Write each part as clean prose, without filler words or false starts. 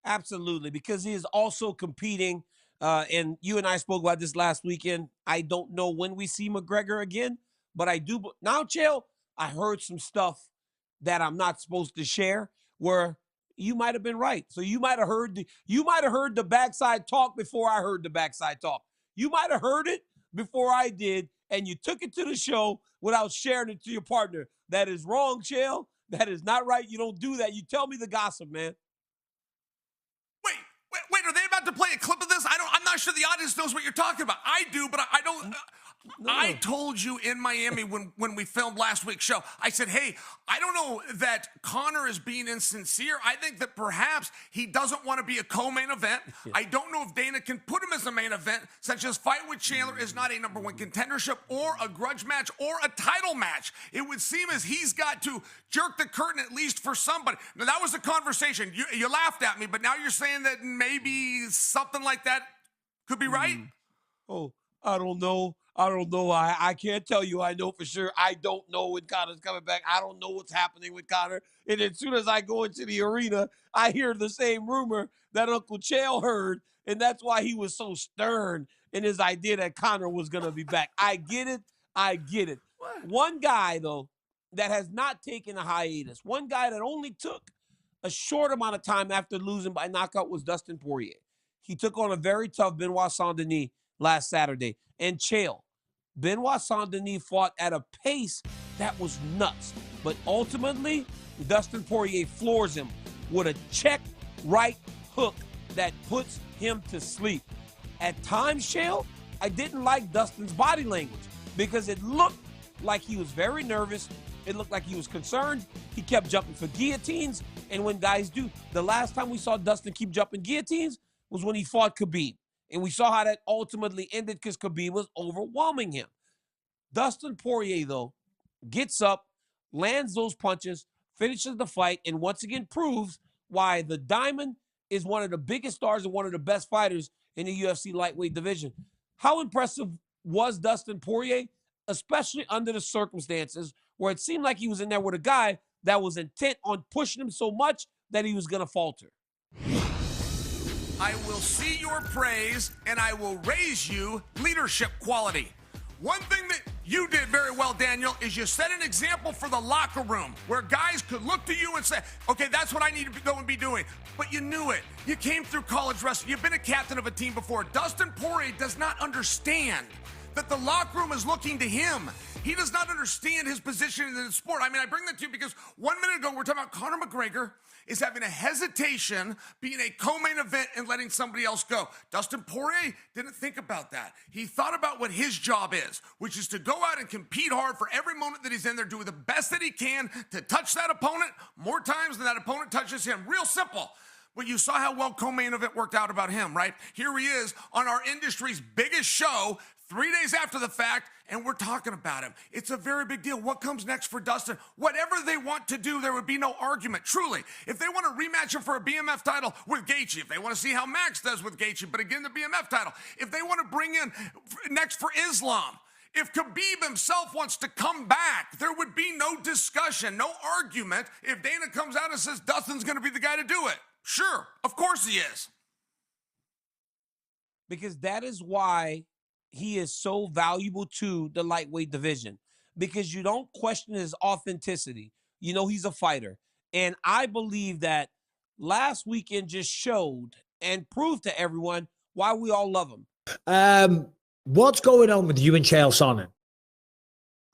Absolutely, because he is also competing. And you and I spoke about this last weekend. I don't know when we see McGregor again, but I do. Now, Chael, I heard some stuff that I'm not supposed to share where you might have been right. So you might have heard the backside talk before I heard the backside talk. You might have heard it before I did, and you took it to the show without sharing it to your partner. That is wrong, Chael. That is not right. You don't do that. You tell me the gossip, man. Wait, are they about to play a clip of this? I'm not sure the audience knows what you're talking about. I do, but I don't. No. I told you in Miami when we filmed last week's show, I said, hey, I don't know that Conor is being insincere. I think that perhaps he doesn't want to be a co-main event. I don't know if Dana can put him as a main event, since his fight with Chandler is not a number one contendership or a grudge match or a title match. It would seem as he's got to jerk the curtain at least for somebody. Now, that was the conversation. You laughed at me, but now you're saying that maybe something like that could be right? Oh, I don't know. I can't tell you I know for sure. I don't know when Conor's coming back. I don't know what's happening with Conor. And as soon as I go into the arena, I hear the same rumor that Uncle Chael heard. And that's why he was so stern in his idea that Conor was going to be back. I get it. What? One guy, though, that has not taken a hiatus, one guy that only took a short amount of time after losing by knockout was Dustin Poirier. He took on a very tough Benoit Saint-Denis last Saturday. And Chael, Benoit Saint-Denis fought at a pace that was nuts. But ultimately, Dustin Poirier floors him with a check right hook that puts him to sleep. At times, Chael, I didn't like Dustin's body language because it looked like he was very nervous. It looked like he was concerned. He kept jumping for guillotines. And when guys do, the last time we saw Dustin keep jumping guillotines was when he fought Khabib. And we saw how that ultimately ended because Khabib was overwhelming him. Dustin Poirier, though, gets up, lands those punches, finishes the fight, and once again proves why the Diamond is one of the biggest stars and one of the best fighters in the UFC lightweight division. How impressive was Dustin Poirier, especially under the circumstances where it seemed like he was in there with a guy that was intent on pushing him so much that he was going to falter? I will see your praise, and I will raise you leadership quality. One thing that you did very well, Daniel, is you set an example for the locker room where guys could look to you and say, okay, that's what I need to go and be doing. But you knew it. You came through college wrestling. You've been a captain of a team before. Dustin Poirier does not understand that the locker room is looking to him. He does not understand his position in the sport. I mean, I bring that to you because 1 minute ago, we're talking about Conor McGregor is having a hesitation being a co-main event and letting somebody else go. Dustin Poirier didn't think about that. He thought about what his job is, which is to go out and compete hard for every moment that he's in there, do the best that he can to touch that opponent more times than that opponent touches him. Real simple. Well, you saw how well co-main event worked out about him, right? Here he is on our industry's biggest show 3 days after the fact, and we're talking about him. It's a very big deal. What comes next for Dustin? Whatever they want to do, there would be no argument. Truly, if they want to rematch him for a BMF title with Gaethje, if they want to see how Max does with Gaethje, but again, the BMF title, if they want to bring in next for Islam, if Khabib himself wants to come back, there would be no discussion, no argument if Dana comes out and says Dustin's going to be the guy to do it. Sure, of course he is. Because that is why he is so valuable to the lightweight division, because you don't question his authenticity. You know he's a fighter. And I believe that last weekend just showed and proved to everyone why we all love him. What's going on with you and Chael Sonnen?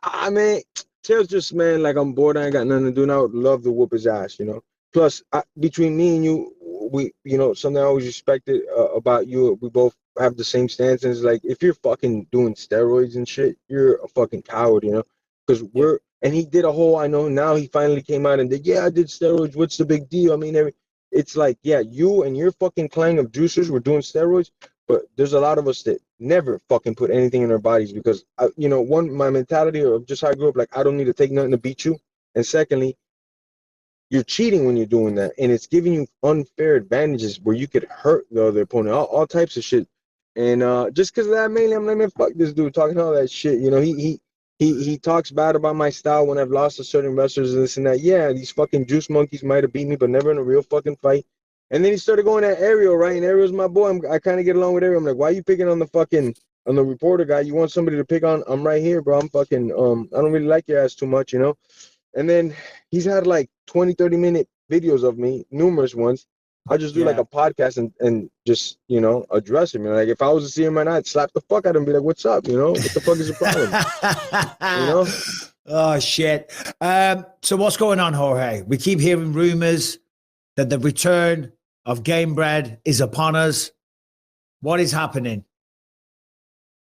I mean, Chael's just, man, like, I'm bored. I ain't got nothing to do now. I would love to whoop his ass, you know. Plus, between me and you, we, you know, something I always respected about you, we both have the same stance. And it's like, if you're fucking doing steroids and shit, you're a fucking coward, you know? Because and he did a whole, I know now he finally came out and did, yeah, I did steroids. What's the big deal? I mean, it's like, yeah, you and your fucking clan of juicers were doing steroids, but there's a lot of us that never fucking put anything in our bodies because, you know, one, my mentality of just how I grew up, like, I don't need to take nothing to beat you. And secondly, you're cheating when you're doing that, and it's giving you unfair advantages where you could hurt the other opponent, all types of shit. And just because of that, mainly, I'm like, man, fuck this dude talking all that shit. You know, he talks bad about my style when I've lost to certain wrestlers and this and that. Yeah, these fucking juice monkeys might have beat me, but never in a real fucking fight. And then he started going at Ariel, right? And Ariel's my boy. I kind of get along with Ariel. I'm like, why are you picking on the reporter guy? You want somebody to pick on? I'm right here, bro. I'm fucking, I don't really like your ass too much, you know? And then he's had like 20, 30-minute videos of me, numerous ones. I just do like a podcast and just, you know, address him. And like, if I was to see him right now, I'd slap the fuck out of him and be like, what's up? You know, what the fuck is the problem? You know? Oh, shit. So what's going on, Jorge? We keep hearing rumors that the return of Game Bread is upon us. What is happening?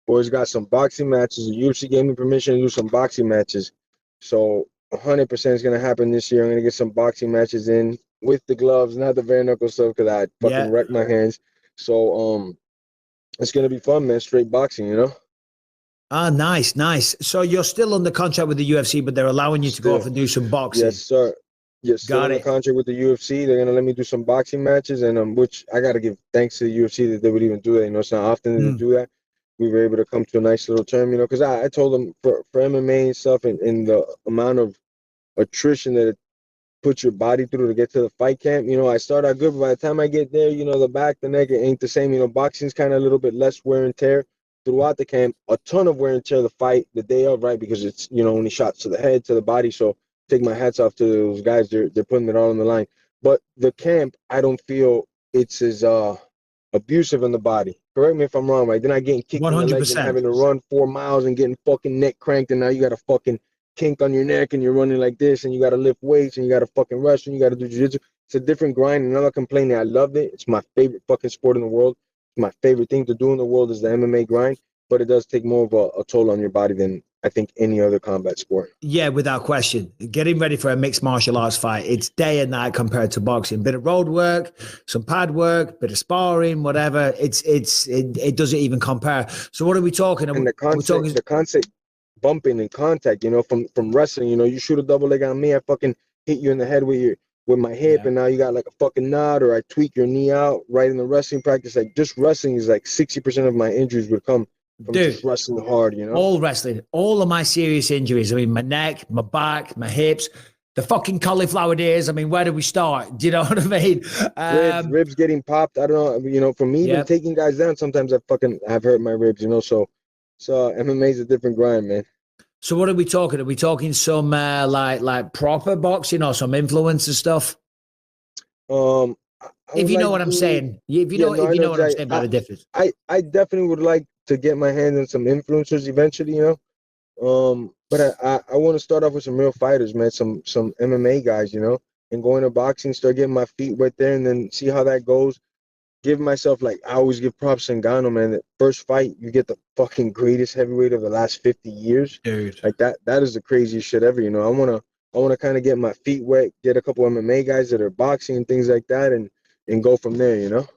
Boys got some boxing matches. The UFC gave me permission to do some boxing matches. So 100% is going to happen this year. I'm going to get some boxing matches in with the gloves, not the bare knuckle stuff because I fucking wrecked my hands. So it's going to be fun, man. Straight boxing, you know? Ah, nice, nice. So you're still under contract with the UFC, but they're allowing you to go off and do some boxing. Yes, sir. Yes, still under contract with the UFC. They're gonna let me do some boxing matches, and which I gotta give thanks to the UFC that they would even do that. You know, it's not often that they do that. We were able to come to a nice little term, you know, because I told them for MMA and stuff, and the amount of attrition that it puts your body through to get to the fight camp. You know, I start out good, but by the time I get there, you know, the back, the neck, it ain't the same. You know, boxing's kind of a little bit less wear and tear throughout the camp. A ton of wear and tear the fight the day of, right? Because it's, you know, only shots to the head, to the body. So take my hats off to those guys. They're putting it all on the line. But the camp, I don't feel it's as abusive in the body. Correct me if I'm wrong, right? They're not getting kicked 100%. In the legs and having to run 4 miles and getting fucking neck cranked, and now you got a fucking kink on your neck and you're running like this, and you got to lift weights, and you got to fucking wrestle, and you got to do jiu-jitsu. It's a different grind, and I'm not complaining. I loved it. It's my favorite fucking sport in the world. My favorite thing to do in the world is the MMA grind, but it does take more of a toll on your body than I think any other combat sport. Yeah, without question. Getting ready for a mixed martial arts fight, it's day and night compared to boxing. Bit of road work, some pad work, bit of sparring, whatever. It doesn't even compare. So what are we talking? And the concept bumping and contact, you know, from wrestling, you know, you shoot a double leg on me, I fucking hit you in the head with my hip, and now you got like a fucking nod, or I tweak your knee out right in the wrestling practice. Like, just wrestling is like 60% of my injuries would come from just wrestling hard, you know? All wrestling, all of my serious injuries. I mean, my neck, my back, my hips, the fucking cauliflower ears. I mean, where do we start? Do you know what I mean? Ribs getting popped. I don't know, you know, for me, even taking guys down, sometimes I've hurt my ribs, you know? So MMA is a different grind, man. So what are we talking? Are we talking some like proper boxing or some influencer stuff? If you know what I'm saying, if you know what I'm saying by the difference. I definitely would like to get my hands on some influencers eventually, you know. But I want to start off with some real fighters, man, some MMA guys, you know, and go into boxing, start getting my feet wet there, and then see how that goes. Give myself, like, I always give props to Ngannou, man. That first fight, you get the fucking greatest heavyweight of the last 50 years. Dude. Like, that is the craziest shit ever, you know. I wanna kind of get my feet wet, get a couple MMA guys that are boxing and things like that, and go from there, you know.